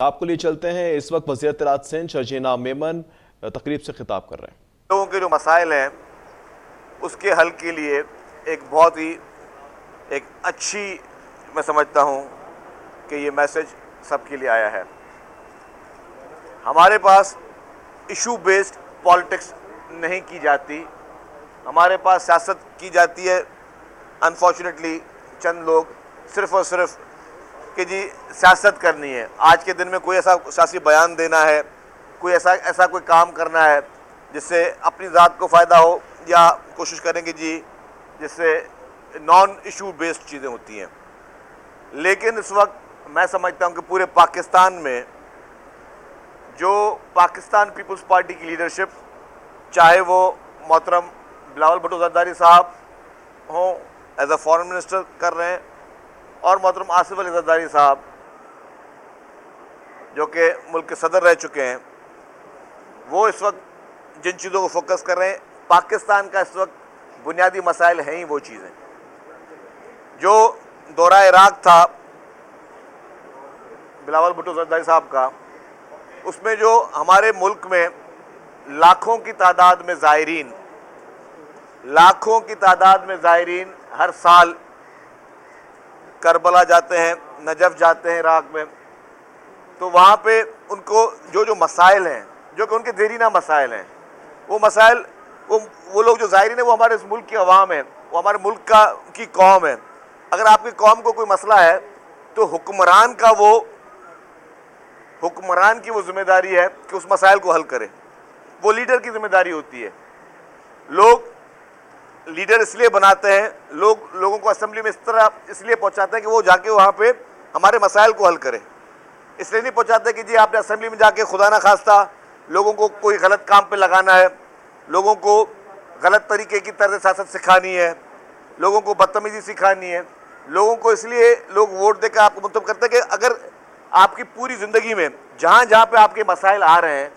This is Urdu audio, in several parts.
آپ کو لیے چلتے ہیں۔ اس وقت وزیر اطلاعات سندھ شرجینا میمن تقریب سے خطاب کر رہے ہیں۔ لوگوں کے جو مسائل ہیں اس کے حل کے لیے ایک بہت ہی اچھی میں سمجھتا ہوں کہ یہ میسج سب کے لیے آیا ہے۔ ہمارے پاس ایشو بیسڈ پالیٹکس نہیں کی جاتی، ہمارے پاس سیاست کی جاتی ہے انفارچونیٹلی چند لوگ صرف اور صرف کہ جی سیاست کرنی ہے۔ آج کے دن میں کوئی ایسا سیاسی بیان دینا ہے، کوئی ایسا کوئی کام کرنا ہے جس سے اپنی ذات کو فائدہ ہو، یا کوشش کریں گے جی جس سے نان ایشو بیسڈ چیزیں ہوتی ہیں۔ لیکن اس وقت میں سمجھتا ہوں کہ پورے پاکستان میں جو پاکستان پیپلز پارٹی کی لیڈرشپ، چاہے وہ محترم بلاول بھٹو زرداری صاحب ہوں ایز اے فارن منسٹر کر رہے ہیں، اور محترم آصف علی زرداری صاحب جو کہ ملک کے صدر رہ چکے ہیں، وہ اس وقت جن چیزوں کو فوکس کر رہے ہیں، پاکستان کا اس وقت بنیادی مسائل ہیں ہی وہ چیزیں۔ جو دورہ عراق تھا بلاول بھٹو زرداری صاحب کا، اس میں جو ہمارے ملک میں لاکھوں کی تعداد میں زائرین ہر سال کربلا جاتے ہیں، نجف جاتے ہیں عراق میں، تو وہاں پہ ان کو جو مسائل ہیں، جو کہ ان کے دیرینہ مسائل ہیں، وہ مسائل وہ لوگ جو زائرین ہیں وہ ہمارے اس ملک کی عوام ہیں، وہ ہمارے ملک کی قوم ہے۔ اگر آپ کی قوم کو کوئی مسئلہ ہے تو حکمران کی وہ ذمہ داری ہے کہ اس مسائل کو حل کرے، وہ لیڈر کی ذمہ داری ہوتی ہے۔ لیڈر اس لیے بناتے ہیں، لوگوں کو اسمبلی میں اس لیے پہنچاتے ہیں کہ وہ جا کے وہاں پہ ہمارے مسائل کو حل کرے۔ اس لیے نہیں پہنچاتے کہ جی آپ نے اسمبلی میں جا کے خدا نہ خواستہ لوگوں کو کوئی غلط کام پہ لگانا ہے، لوگوں کو غلط طریقے کی طرز سیاست سکھانی ہے، لوگوں کو بدتمیزی سکھانی ہے۔ لوگوں کو اس لیے لوگ ووٹ دے کر آپ کو منتخب کرتے ہیں کہ اگر آپ کی پوری زندگی میں جہاں پہ آپ کے مسائل آ رہے ہیں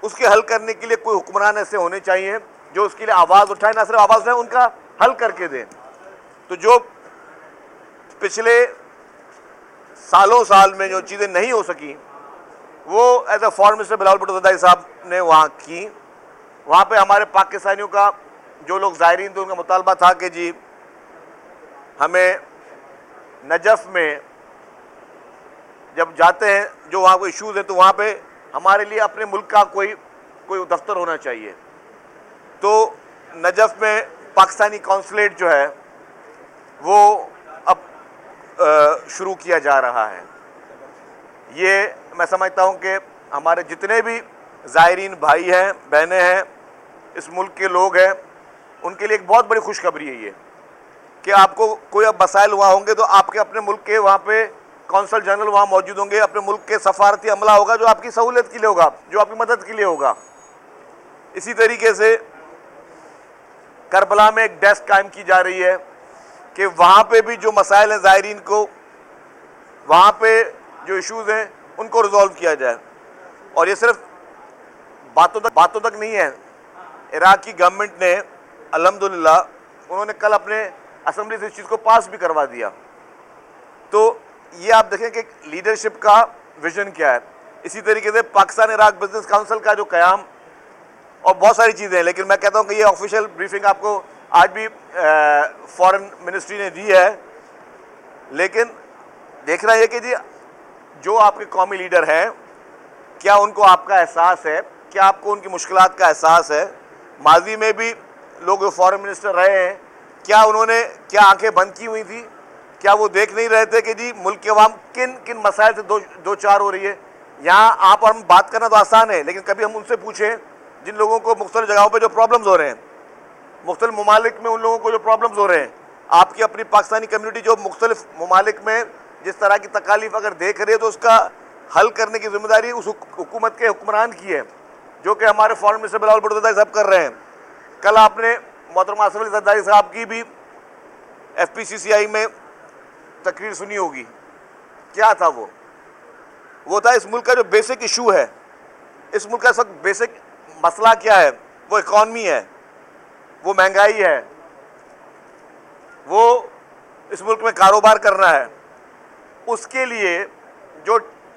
اس کے حل کرنے کے لیے کوئی حکمران ایسے ہونے چاہیے جو اس کے لیے آواز اٹھائے، نہ صرف آواز اٹھائے، ان کا حل کر کے دیں۔ تو جو پچھلے سال میں جو چیزیں نہیں ہو سکیں وہ as a foreign minister Bilawal Bhutto Zardari صاحب نے وہاں کی۔ وہاں پہ ہمارے پاکستانیوں کا جو لوگ زائرین تھے ان کا مطالبہ تھا کہ جی ہمیں نجف میں جب جاتے ہیں جو وہاں کوئی ایشوز ہیں تو وہاں پہ ہمارے لیے اپنے ملک کا کوئی دفتر ہونا چاہیے۔ تو نجف میں پاکستانی کونسلیٹ جو ہے وہ اب شروع کیا جا رہا ہے۔ یہ میں سمجھتا ہوں کہ ہمارے جتنے بھی زائرین بھائی ہیں، بہنیں ہیں، اس ملک کے لوگ ہیں، ان کے لیے ایک بہت بڑی خوشخبری ہے یہ کہ آپ کو کوئی اب مسائل وہاں ہوں گے تو آپ کے اپنے ملک کے وہاں پہ کونسل جنرل وہاں موجود ہوں گے، اپنے ملک کے سفارتی عملہ ہوگا جو آپ کی سہولت کے لیے ہوگا، جو آپ کی مدد کے لیے ہوگا۔ اسی طریقے سے کربلا میں ایک ڈیسک قائم کی جا رہی ہے کہ وہاں پہ بھی جو مسائل ہیں زائرین کو، وہاں پہ جو ایشوز ہیں ان کو ریزالو کیا جائے۔ اور یہ صرف باتوں تک نہیں ہے، عراق کی گورنمنٹ نے الحمدللہ انہوں نے کل اپنے اسمبلی سے اس چیز کو پاس بھی کروا دیا۔ تو یہ آپ دیکھیں کہ لیڈرشپ کا ویژن کیا ہے۔ اسی طریقے سے پاکستان عراق بزنس کاؤنسل کا جو قیام، اور بہت ساری چیزیں ہیں، لیکن میں کہتا ہوں کہ یہ آفیشیل بریفنگ آپ کو آج بھی فارن منسٹری نے دی ہے۔ لیکن دیکھنا یہ کہ جی جو آپ کے قومی لیڈر ہیں، کیا ان کو آپ کا احساس ہے، کیا آپ کو ان کی مشکلات کا احساس ہے؟ ماضی میں بھی لوگ جو فارن منسٹر رہے ہیں، کیا انہوں نے آنکھیں بند کی ہوئی تھی؟ کیا وہ دیکھ نہیں رہے تھے کہ جی ملک کے عوام کن مسائل سے دو چار ہو رہی ہے؟ یہاں آپ اور ہم بات کرنا تو آسان ہے، لیکن کبھی ہم ان سے پوچھیں جن لوگوں کو مختلف جگہوں پہ جو پرابلمز ہو رہے ہیں، مختلف ممالک میں ان لوگوں کو جو پرابلمز ہو رہے ہیں، آپ کی اپنی پاکستانی کمیونٹی جو مختلف ممالک میں جس طرح کی تکالیف اگر دیکھ رہی ہے تو اس کا حل کرنے کی ذمہ داری اس حکومت کے حکمران کی ہے، جو کہ ہمارے فارن منسٹر بلاول بھٹو زرداری صاحب کر رہے ہیں۔ کل آپ نے محترم آصف علی زرداری صاحب کی بھی FPCCI میں تقریر سنی ہوگی۔ کیا تھا وہ تھا اس ملک کا جو بیسک ایشو ہے، اس ملک کا اس وقت بیسک مسئلہ کیا ہے؟ وہ اکانومی ہے، وہ مہنگائی ہے، وہ اس ملک میں کاروبار کرنا ہے۔ اس کے لیے جو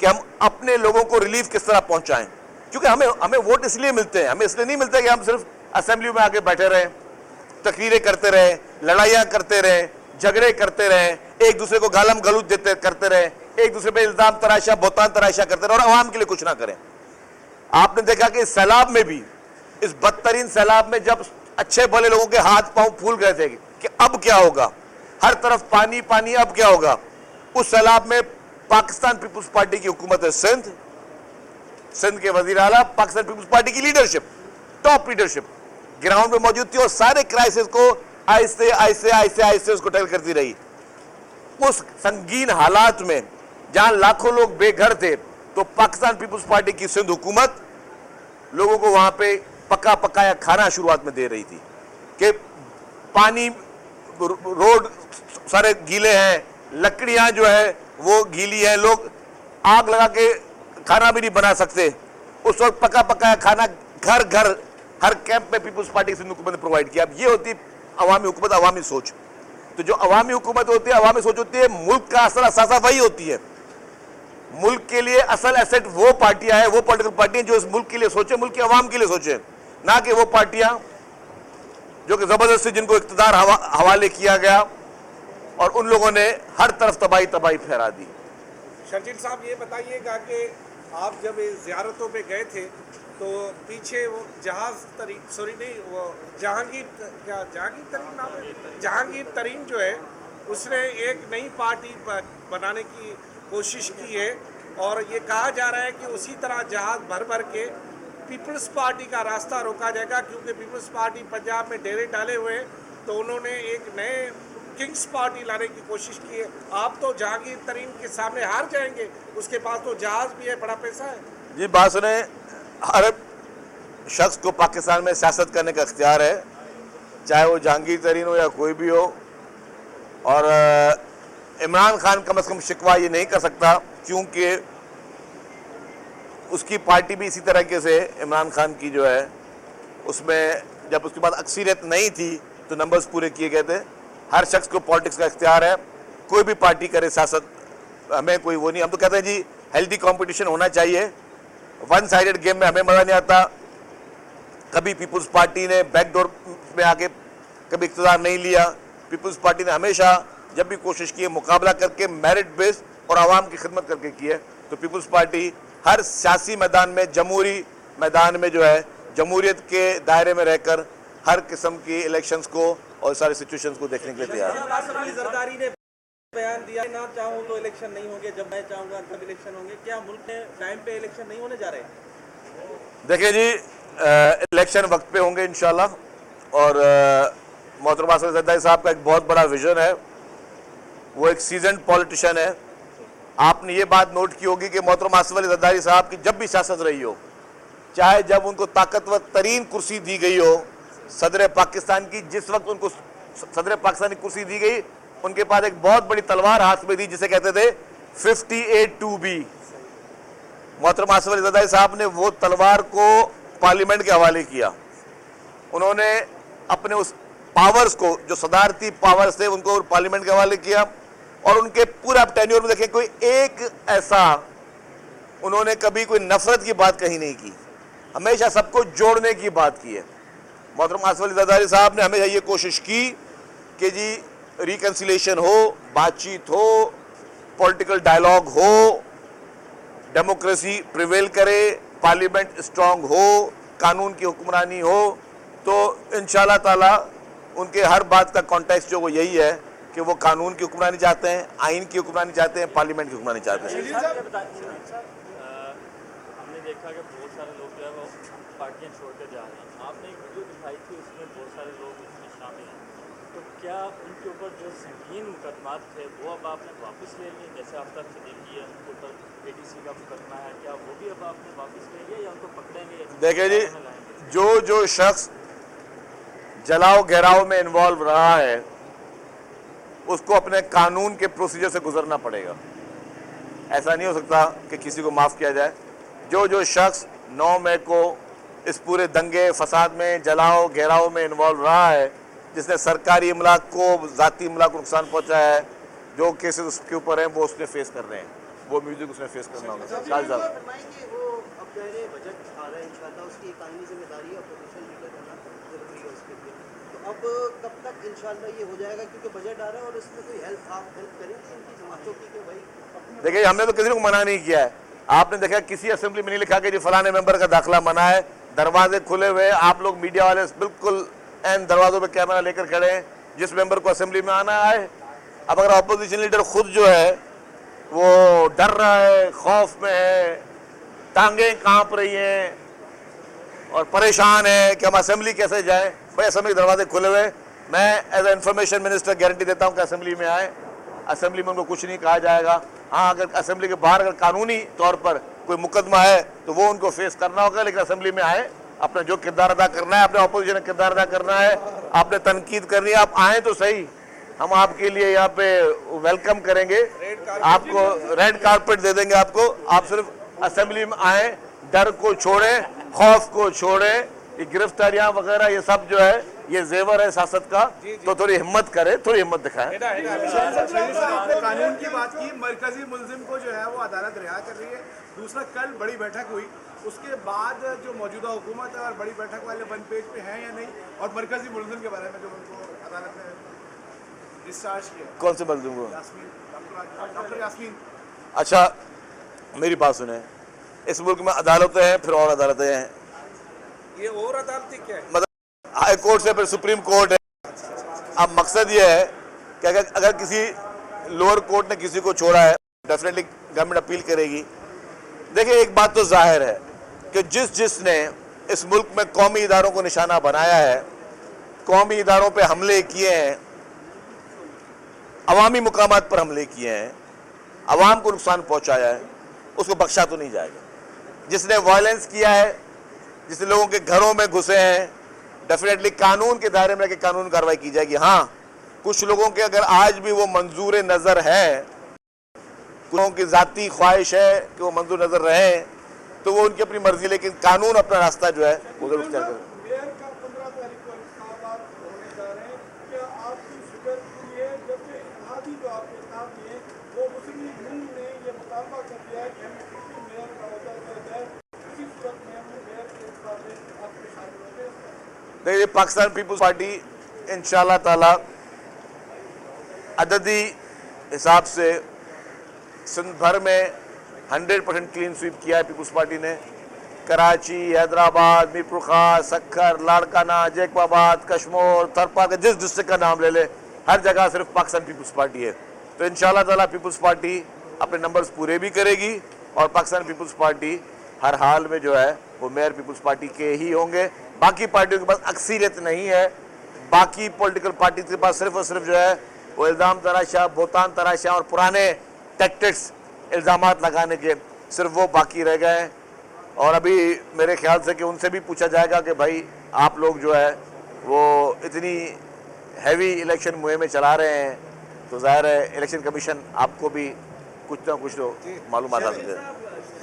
کہ ہم اپنے لوگوں کو ریلیف کس طرح پہنچائیں. کیونکہ ہمیں ووٹ اس لیے ملتے ہیں, ہمیں اس لیے نہیں ملتے کہ ہم صرف اسمبلی میں آگے بیٹھے رہیں, تقریریں کرتے رہیں, لڑائیاں کرتے رہیں, جھگڑے کرتے رہیں, ایک دوسرے کو گالم گلوچ کرتے رہیں, ایک دوسرے پہ الزام تراشا بہتان تراشا کرتے رہیں اور عوام کے لیے کچھ نہ کریں. آپ نے دیکھا کہ اس سیلاب میں بھی, اس بدترین سیلاب میں جب اچھے بھلے لوگوں کے ہاتھ پاؤں پھول گئے تھے کہ اب کیا ہوگا, ہر طرف پانی پانی, اب کیا ہوگا, اس سیلاب میں پاکستان پیپلز پارٹی کی حکومت ہے سندھ کے وزیر اعلیٰ, پاکستان پیپلز پارٹی کی لیڈرشپ, ٹاپ لیڈرشپ گراؤنڈ پہ موجود تھی اور سارے کرائسس کو آہستہ آہستہ آہستہ آہستہ اس کو ٹیکل کرتی رہی. اس سنگین حالات میں جہاں لاکھوں لوگ بے گھر تھے تو پاکستان پیپلز پارٹی کی سندھ حکومت لوگوں کو وہاں پہ پکا پکایا کھانا شروعات میں دے رہی تھی کہ پانی, روڈ سارے گیلے ہیں, لکڑیاں جو ہے وہ گیلی ہیں, لوگ آگ لگا کے کھانا بھی نہیں بنا سکتے. اس وقت پکا پکایا کھانا گھر گھر ہر کیمپ میں پیپلز پارٹی کی حکومت نے پرووائڈ کیا. اب یہ ہوتی عوامی حکومت, عوامی سوچ. تو جو عوامی حکومت ہوتی ہے, عوامی سوچ ہوتی ہے, ملک کا اصل اثاثہ وہی ہوتی ہے. ملک کے لیے اصل ایسٹ وہ پارٹیاں ہیں, وہ پولیٹیکل پارٹیاں جو اس ملک کے لیے سوچیں, ملک کے عوام کے لیے سوچیں, نہ کہ وہ پارٹیاں جو کہ زبردستی جن کو اقتدار حوالے کیا گیا اور ان لوگوں نے ہر طرف تباہی پھیلا دی. شرجیل صاحب یہ بتائیے گا کہ آپ جب زیارتوں پہ گئے تھے تو پیچھے وہ جہانگیر ترین جو ہے اس نے ایک نئی پارٹی بنانے کی کوشش کی ہے اور یہ کہا جا رہا ہے کہ اسی طرح جہاز بھر بھر کے پیپلز پارٹی کا راستہ روکا جائے گا, کیونکہ پیپلز پارٹی پنجاب میں ڈیرے ڈالے ہوئے ہیں تو انہوں نے ایک نئے کنگز پارٹی لانے کی کوشش کی ہے. آپ تو جہانگیر ترین کے سامنے ہار جائیں گے, اس کے پاس تو جہاز بھی ہے, بڑا پیسہ ہے. جی بات سنیں, ہر شخص کو پاکستان میں سیاست کرنے کا اختیار ہے, چاہے وہ جہانگیر ترین ہو یا کوئی بھی ہو, اور عمران خان کم از کم شکوہ یہ نہیں کر سکتا کیونکہ اس کی پارٹی بھی اسی طریقے سے عمران خان کی جو ہے اس میں جب اس کے بعد اکثریت نہیں تھی تو نمبرز پورے کیے گئے تھے. ہر شخص کو پالیٹکس کا اختیار ہے, کوئی بھی پارٹی کرے سیاست, ہمیں کوئی وہ نہیں. ہم تو کہتے ہیں جی ہیلدی کمپٹیشن ہونا چاہیے, ون سائیڈڈ گیم میں ہمیں مزہ نہیں آتا. کبھی پیپلز پارٹی نے بیک ڈور میں آ کے کبھی اقتدار نہیں لیا. پیپلز پارٹی نے ہمیشہ جب بھی کوشش کی ہے مقابلہ کر کے میرٹ بیس اور عوام کی خدمت کر کے کی ہے. تو پیپلز پارٹی ہر سیاسی میدان میں, جمہوری میدان میں جو ہے جمہوریت کے دائرے میں رہ کر ہر قسم کی الیکشنز کو اور سارے سچویشنز کو دیکھنے کے لیے تیار ہے. زرداری نے بیان دیا نہ چاہوں تو الیکشن نہیں ہوں گے, جب میں چاہوں گا تب الیکشن ہوں گے. کیا ملک میں ٹائم پہ الیکشن نہیں ہونے جا رہے ہیں؟ دیکھیں جی, الیکشن وقت پہ ہوں گے انشاءاللہ, اور محترم آصف علی زرداری صاحب کا ایک بہت بڑا ویژن ہے, وہ ایک سیزنڈ پولیٹیشین ہے. آپ نے یہ بات نوٹ کی ہوگی کہ محترم آصف علی زرداری صاحب کی جب بھی سیاست رہی ہو, چاہے جب ان کو طاقتور ترین کرسی دی گئی ہو صدر پاکستان کی, جس وقت ان کو صدر پاکستان کی کرسی دی گئی ان کے پاس ایک بہت بڑی تلوار ہاتھ میں دی جسے کہتے تھے 58-2B. محترم آصف علی زرداری صاحب نے وہ تلوار کو پارلیمنٹ کے حوالے کیا. انہوں نے اپنے اس پاورز کو, جو صدارتی پاورز تھے, ان کو پارلیمنٹ کے حوالے کیا, اور ان کے پورا ٹینیور میں دیکھیں کوئی ایک ایسا انہوں نے کبھی کوئی نفرت کی بات کہیں نہیں کی, ہمیشہ سب کو جوڑنے کی بات کی ہے. محترم آصف علی زرداری صاحب نے ہمیشہ یہ کوشش کی کہ جی ریکنسیلیشن ہو, بات چیت ہو, پولیٹیکل ڈائلاگ ہو, ڈیموکریسی پریویل کرے, پارلیمنٹ اسٹرانگ ہو, قانون کی حکمرانی ہو. تو انشاءاللہ تعالی ان کے ہر بات کا کانٹیکسٹ جو وہ یہی ہے کہ وہ قانون کی حکمرانی چاہتے ہیں, آئین کی حکمرانی چاہتے ہیں, پارلیمنٹ کی حکمرانی چاہتے ہیں. ہم نے دیکھا کہ بہت سارے لوگ جو ہے وہ پارٹیاں چھوڑ کے جا رہے ہیں. آپ نے ایک ویڈیو دکھائی تھی, اس میں بہت سارے لوگ اس میں شامل ہیں. تو کیا ان کے اوپر جو سنگین مقدمات تھے وہ اب آپ نے واپس لے لیے؟ جیسے آفتاب صدیقی ہے, ان کے اوپر ATC کا مقدمہ ہے, کیا وہ بھی اب آپ نے واپس لے لیا یا ان کو پکڑیں گے؟ دیکھیں جی, جو شخص جلاؤ گھیراؤ میں انوالو رہا ہے اس کو اپنے قانون کے پروسیجر سے گزرنا پڑے گا. ایسا نہیں ہو سکتا کہ کسی کو معاف کیا جائے. جو شخص 9 مئی کو اس پورے دنگے فساد میں, جلاؤ گھیراؤ میں انوالو رہا ہے, جس نے سرکاری املاک کو, ذاتی املاک کو نقصان پہنچایا ہے, جو کیسز اس کے اوپر ہیں وہ اس نے فیس کر رہے ہیں. وہ میوزک اس نے فیس کرنا ہوگا. شاہد صاحب فرمائیں کہ وہ اب ظاہر بجٹ آ رہا ہے انشاءاللہ اس کی قائمی ذمہ داری ہے اپوزیشن لیڈر ہونا ضروری ہے اس کے لیے. تو اب کب تک انشاءاللہ یہ ہو جائے گا کیونکہ بجٹ آ رہا ہے اور اس میں کوئی ہیلپ آپ ہیلپ کریں گے ان کی جماعتوں کی کہ بھائی دیکھیے ہم نے تو کسی کو منع نہیں کیا ہے. آپ نے دیکھا کسی اسمبلی میں نہیں لکھا کہ جی فلاں ممبر کا داخلہ منع ہے. دروازے کھلے ہوئے, آپ لوگ میڈیا والے بالکل این دروازوں پہ کیمرہ لے کر کھڑے ہیں, جس ممبر کو اسمبلی میں آنا آئے. اب اگر اپوزیشن لیڈر خود جو ہے وہ ڈر رہا ہے, خوف میں ہے, ٹانگیں کانپ رہی ہیں اور پریشان ہے کہ ہم اسمبلی کیسے جائیں, بھائی اسمبلی دروازے کھلے ہوئے. میں as a information minister guarantee دیتا ہوں کہ اسمبلی میں آئیں. اسمبلی میں ان کو کچھ نہیں کہا جائے گا. ہاں اگر اسمبلی کے باہر اگر قانونی طور پر کوئی مقدمہ ہے تو وہ ان کو فیس کرنا ہوگا, لیکن اسمبلی میں آئیں, اپنا جو کردار ادا کرنا ہے, اپنے اپوزیشن کا کردار ادا کرنا ہے, آپ نے تنقید کرنی ہے, آپ آئیں تو صحیح, ہم آپ کے لیے یہاں پہ ویلکم کریں گے, آپ کو ریڈ کارپیٹ دے دیں گے آپ کو. آپ صرف اسمبلی میں آئیں, ڈر کو چھوڑیں, خوف کو چھوڑیں. یہ گرفتاریاں وغیرہ یہ سب جو ہے یہ زیور ہے سیاست کا, تو تھوڑی ہمت کرے, تھوڑی ہمت دکھائیں. آپ نے قانون کی بات کی, مرکزی ملزم کو جو ہے وہ عدالت رہا کر رہی ہے. دوسرا کل بڑی بیٹھک ہوئی, اس کے بعد جو موجودہ حکومت ہے اور بڑی بیٹھک والے ون پیج پہ ہیں یا نہیں, اور مرکزی ملزم کے بارے میں جو ان کو عدالت نے ڈسچارج کیا. کون سے ملزم کو؟ ڈاکٹر یاسمین. اچھا میری بات سنیں, اس ملک میں عدالتیں ہیں, پھر اور عدالتیں ہیں. یہ اور عدالتیں کیا ہے؟ مطلب ہائی کورٹ سے پھر سپریم کورٹ ہے. اب مقصد یہ ہے کہ اگر کسی لوور کورٹ نے کسی کو چھوڑا ہے, ڈیفینیٹلی گورنمنٹ اپیل کرے گی. دیکھیں ایک بات تو ظاہر ہے کہ جس نے اس ملک میں قومی اداروں کو نشانہ بنایا ہے, قومی اداروں پہ حملے کیے ہیں, عوامی مقامات پر حملے کیے ہیں, عوام کو نقصان پہنچایا ہے, اس کو بخشا تو نہیں جائے گا. جس نے وائلنس کیا ہے, جس نے لوگوں کے گھروں میں گھسے ہیں, ڈیفینیٹلی قانون کے دائرے میں کہ قانون کارروائی کی جائے گی. ہاں کچھ لوگوں کے اگر آج بھی وہ منظور نظر ہے, کچھ لوگوں کی ذاتی خواہش ہے کہ وہ منظور نظر رہیں, تو وہ ان کی اپنی مرضی, لیکن قانون اپنا راستہ جو ہے وہ ضرور اختیار کرے. میئر کا 15 تاریخ کو انتخابات ہونے جا رہے ہیں, کیا آپ کی فکر ہوئی ہے جبکہ اتحادی جو آپ کے ساتھ ہیں وہ مسلم لیگ نے یہ مطالبہ کر دیا ہے کہ ہمیں میئر کا عہدہ دیا جائے, اسی صورت میں ہم میئر کے اعتبار سے آپ کے شامل ہوتے ہیں. دیکھیے پاکستان پیپلز پارٹی انشاءاللہ تعالی عددی حساب سے سندھ بھر میں 100% کلین سویپ کیا ہے پیپلز پارٹی نے. کراچی, حیدرآباد, میرپور خاص, سکھر, لاڑکانہ, جیکب آباد, کشمور, تھرپا کا جس ڈسٹرکٹ کا نام لے لے, ہر جگہ صرف پاکستان پیپلز پارٹی ہے. تو انشاءاللہ تعالی پیپلز پارٹی اپنے نمبرز پورے بھی کرے گی, اور پاکستان پیپلز پارٹی ہر حال میں جو ہے وہ میئر پیپلز پارٹی کے ہی ہوں گے. باقی پارٹیوں کے پاس اکثریت نہیں ہے. باقی پولیٹیکل پارٹیز کے پاس صرف اور صرف جو ہے وہ الزام تراشا, بہتان تراشا اور پرانے ٹیکٹکس الزامات لگانے کے, صرف وہ باقی رہ گئے ہیں. اور ابھی میرے خیال سے کہ ان سے بھی پوچھا جائے گا کہ بھائی آپ لوگ جو ہے وہ اتنی ہیوی الیکشن مہمیں چلا رہے ہیں, تو ظاہر ہے الیکشن کمیشن آپ کو بھی کچھ نہ کچھ تو معلومات حاصل کرے.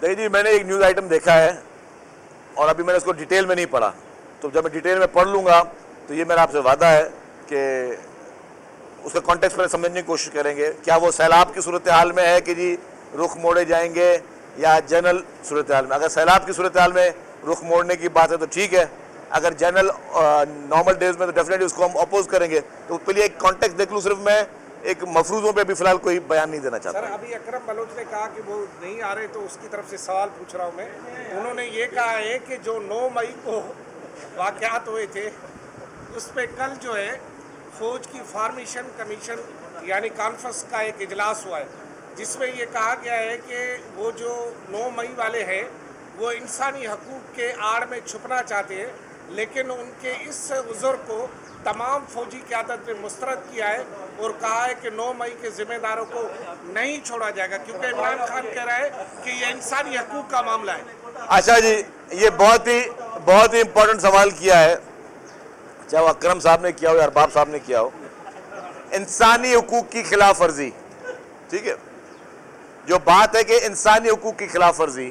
دیکھیے جی میں نے ایک نیوز آئٹم دیکھا ہے, اور ابھی میں نے اس کو ڈیٹیل میں نہیں پڑھا, تو جب میں ڈیٹیل میں پڑھ لوں گا تو یہ میرا آپ سے وعدہ ہے کہ اس کا کانٹیکسٹ پر سمجھنے کی کوشش کریں گے. کیا وہ سیلاب کی صورتحال میں ہے کہ جی رخ موڑے جائیں گے, یا جنرل صورتحال میں؟ اگر سیلاب کی صورتحال میں رخ موڑنے کی بات ہے تو ٹھیک ہے, اگر جنرل نارمل ڈیز میں تو ڈیفینیٹلی اس کو ہم اپوز کریں گے. تو اس کے لیے ایک کانٹیکٹ دیکھ لوں, صرف میں ایک مفروضوں پہ بھی فی الحال کوئی بیان نہیں دینا چاہتا. سر ابھی اکرم بلوچ نے کہا کہ وہ نہیں آ رہے, تو اس کی طرف سے سوال پوچھ رہا ہوں میں. انہوں نے یہ کہا ہے کہ جو 9 مئی کو واقعات ہوئے تھے اس پہ کل جو ہے فوج کی فارمیشن کمیشن یعنی کانفرنس کا ایک اجلاس ہوا ہے, جس میں یہ کہا گیا ہے کہ وہ جو 9 مئی والے ہیں وہ انسانی حقوق کے آڑ میں چھپنا چاہتے ہیں, لیکن ان کے اس عذر کو تمام فوجی قیادت نے مسترد کیا ہے اور کہا ہے کہ 9 مئی کے ذمہ داروں کو نہیں چھوڑا جائے گا, کیونکہ عمران خان کہہ رہا ہے کہ یہ انسانی حقوق کا معاملہ ہے. اچھا جی, یہ بہت ہی امپورٹنٹ سوال کیا ہے, چاہے وہ اکرم صاحب نے کیا ہو یا ارباب صاحب نے کیا ہو. انسانی حقوق کی خلاف ورزی, ٹھیک ہے, جو بات ہے کہ انسانی حقوق کی خلاف ورزی,